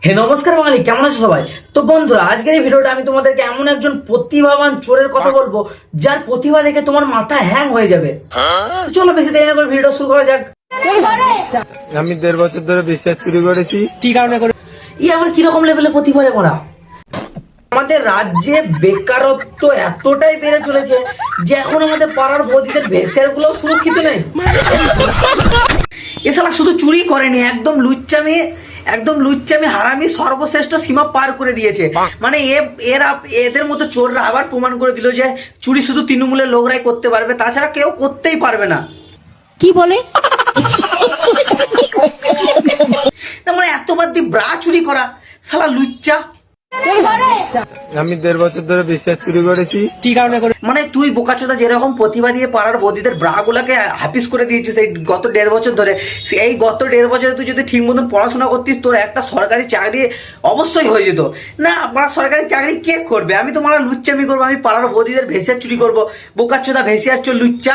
হে নমস্কার বাঙালি, কেমন আছো সবাই? তো বন্ধুরা, আজকের এই ভিডিওটা আমি তোমাদেরকে এমন একজন প্রতিভাবান চোরের কথা বলবো যার প্রতিভা দেখে তোমার মাথা হ্যাং হয়ে যাবে। চলো বেশি দেরি না করে ভিডিওটা শুরু করা যাক। আমি 1.5 বছর ধরে বিশ্বাস চুরি করেছি। কি কারণে করে? আমার কিরকম লেভেলে প্রতিভা রে ওরা? আমাদের রাজ্যে বেকারত্ব এতটাই বেড়ে চলেছে যে এখন আমাদের পাড়ার বৌদিদের ভেসের গুলো সুরক্ষিত নেই। এছাড়া শুধু চুরি করেনি, একদম লুচ্চামি হারামি সর্বশ্রেষ্ঠ সীমা পার করে দিয়েছে। মানে এদের মতো চোররা আবার প্রমাণ করে দিল যে চুরি শুধু তৃণমূলের লোকরাই করতে পারবে, তাছাড়া কেউ করতেই পারবে না। কি বলে? না মানে এতবার দি ব্রা চুরি করা, শালা লুচ্চা। আমি 1.5 বছর ধরে বিশ্বাস চুরি করেছি। কি কারণে করে? মানে তুই বোকাচোদা যেরকম প্রতিভা দিয়ে পাড়ার বৌদিদের ব্রা গুলাকে হাফিস করে দিয়েছিস এই গত 1.5 বছর ধরে, এই গত 1.5 বছরে তুই যদি ঠিক মতন পড়াশোনা করতিস তোর একটা সরকারি চাকরি অবশ্যই হয়ে যেত। না আমার সরকারি চাকরি কে করবে? আমি তো মারা লুচ্চামি করবো, আমি পাড়ার বৌদিদের ভেসিয়ার চুরি করবো। বোকাচোদা ভেসিয়ার চোর লুচ্চা।